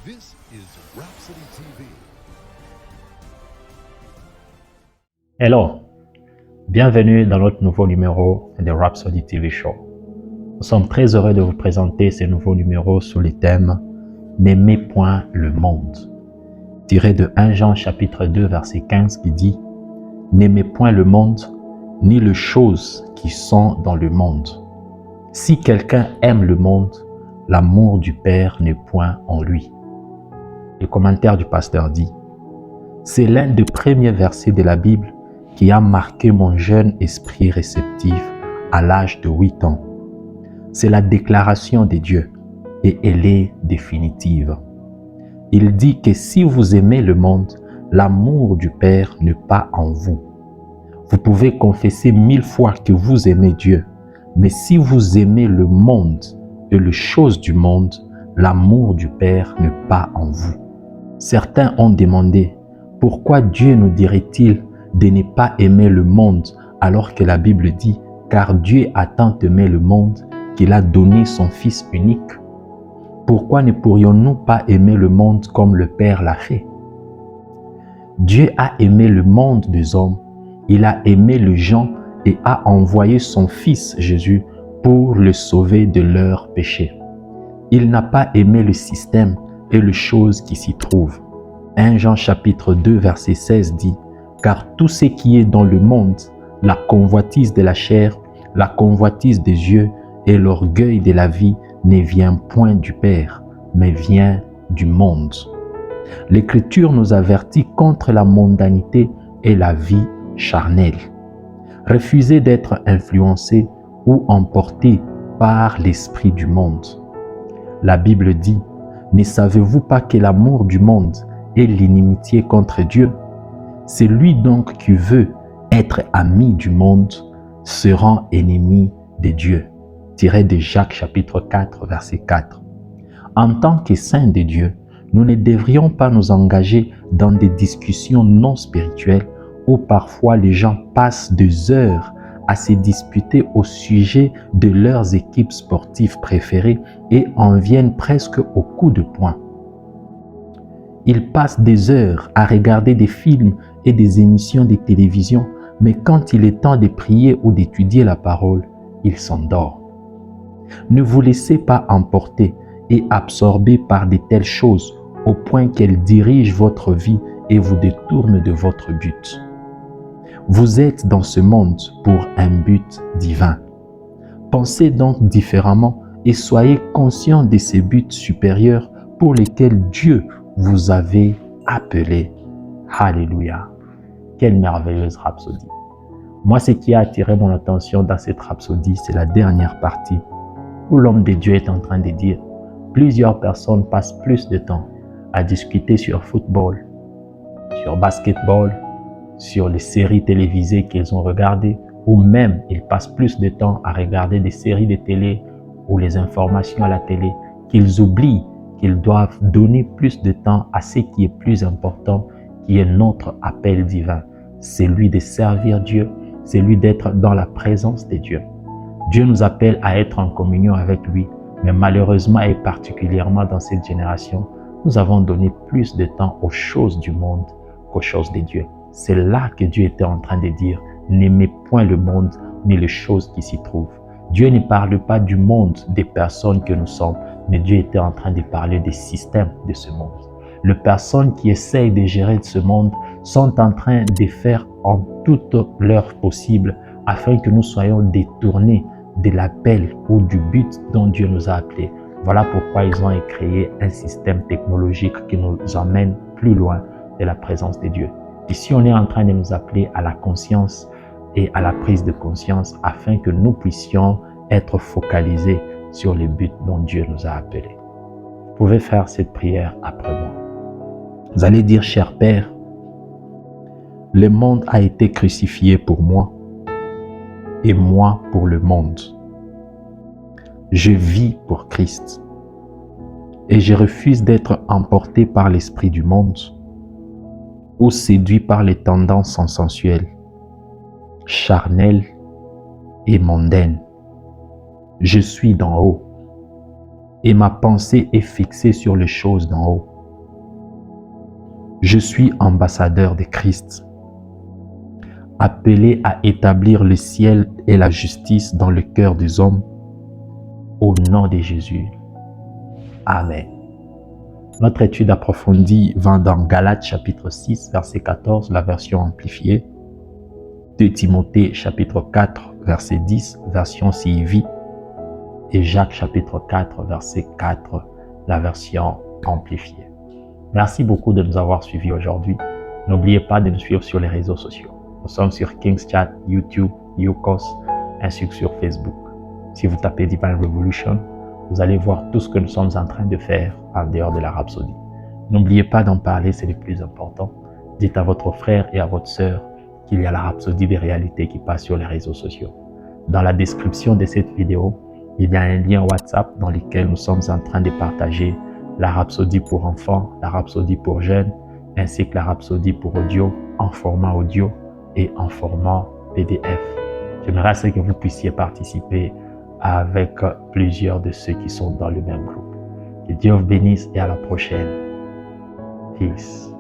This is Rhapsody TV. Hello, bienvenue dans notre nouveau numéro de Rhapsody TV Show. Nous sommes très heureux de vous présenter ce nouveau numéro sous le thème « N'aimez point le monde », tiré de 1 Jean chapitre 2 verset 15 qui dit « N'aimez point le monde, ni les choses qui sont dans le monde. Si quelqu'un aime le monde, l'amour du Père n'est point en lui. » Le commentaire du pasteur dit « C'est l'un des premiers versets de la Bible qui a marqué mon jeune esprit réceptif à l'âge de 8 ans. C'est la déclaration de Dieu et elle est définitive. Il dit que si vous aimez le monde, l'amour du Père n'est pas en vous. Vous pouvez confesser 1000 fois que vous aimez Dieu, mais si vous aimez le monde et les choses du monde, l'amour du Père n'est pas en vous. Certains ont demandé, pourquoi Dieu nous dirait-il de ne pas aimer le monde alors que la Bible dit « Car Dieu a tant aimé le monde qu'il a donné son Fils unique ». Pourquoi ne pourrions-nous pas aimer le monde comme le Père l'a fait? Dieu a aimé le monde des hommes, il a aimé les gens et a envoyé son Fils Jésus pour le sauver de leurs péchés. Il n'a pas aimé le système et les choses qui s'y trouvent. 1 Jean chapitre 2 verset 16 dit « Car tout ce qui est dans le monde, la convoitise de la chair, la convoitise des yeux et l'orgueil de la vie ne vient point du Père, mais vient du monde. » L'Écriture nous avertit contre la mondanité et la vie charnelle. Refusez d'être influencé ou emporté par l'esprit du monde. La Bible dit « Ne savez-vous pas que l'amour du monde est l'inimitié contre Dieu? Celui donc qui veut être ami du monde se rend ennemi de Dieu. » Tiré de Jacques chapitre 4 verset 4. En tant que saints de Dieu, nous ne devrions pas nous engager dans des discussions non spirituelles où parfois les gens passent des heures à se disputer au sujet de leurs équipes sportives préférées et en viennent presque au coup de poing. Ils passent des heures à regarder des films et des émissions de télévision, mais quand il est temps de prier ou d'étudier la parole, ils s'endorment. Ne vous laissez pas emporter et absorber par de telles choses au point qu'elles dirigent votre vie et vous détournent de votre but. Vous êtes dans ce monde pour un but divin. Pensez donc différemment et soyez conscients de ces buts supérieurs pour lesquels Dieu vous avait appelé. Alléluia! Quelle merveilleuse rhapsodie! Moi, ce qui a attiré mon attention dans cette rhapsodie, c'est la dernière partie où l'homme de Dieu est en train de dire plusieurs personnes passent plus de temps à discuter sur football, sur basketball, sur les séries télévisées qu'ils ont regardées, ou même ils passent plus de temps à regarder des séries de télé ou les informations à la télé, qu'ils oublient qu'ils doivent donner plus de temps à ce qui est plus important, qui est notre appel divin. C'est lui de servir Dieu, c'est lui d'être dans la présence de Dieu. Dieu nous appelle à être en communion avec lui, mais malheureusement et particulièrement dans cette génération, nous avons donné plus de temps aux choses du monde qu'aux choses de Dieu. C'est là que Dieu était en train de dire « N'aimez point le monde ni les choses qui s'y trouvent ». Dieu ne parle pas du monde des personnes que nous sommes, mais Dieu était en train de parler des systèmes de ce monde. Les personnes qui essayent de gérer ce monde sont en train de faire en toute l'heure possible afin que nous soyons détournés de l'appel ou du but dont Dieu nous a appelés. Voilà pourquoi ils ont créé un système technologique qui nous emmène plus loin de la présence de Dieu. Ici, on est en train de nous appeler à la conscience et à la prise de conscience afin que nous puissions être focalisés sur le but dont Dieu nous a appelés. Vous pouvez faire cette prière après moi. Vous allez dire, cher Père, le monde a été crucifié pour moi et moi pour le monde. Je vis pour Christ et je refuse d'être emporté par l'esprit du monde ou séduit par les tendances sensuelles, charnelles et mondaines. Je suis d'en haut et ma pensée est fixée sur les choses d'en haut. Je suis ambassadeur de Christ, appelé à établir le ciel et la justice dans le cœur des hommes. Au nom de Jésus. Amen. Notre étude approfondie va dans Galates chapitre 6, verset 14, la version amplifiée. 2 Timothée chapitre 4, verset 10, version CIV. Et Jacques chapitre 4, verset 4, la version amplifiée. Merci beaucoup de nous avoir suivis aujourd'hui. N'oubliez pas de nous suivre sur les réseaux sociaux. Nous sommes sur King's Chat, YouTube, Yukos, ainsi que sur Facebook. Si vous tapez Divine Revolution, vous allez voir tout ce que nous sommes en train de faire en dehors de la Rhapsodie. N'oubliez pas d'en parler, c'est le plus important. Dites à votre frère et à votre sœur qu'il y a la Rhapsodie des réalités qui passe sur les réseaux sociaux. Dans la description de cette vidéo, il y a un lien WhatsApp dans lequel nous sommes en train de partager la Rhapsodie pour enfants, la Rhapsodie pour jeunes, ainsi que la Rhapsodie pour audio, en format audio et en format PDF. J'aimerais que vous puissiez participer avec plusieurs de ceux qui sont dans le même groupe. Que Dieu vous bénisse et à la prochaine. Peace.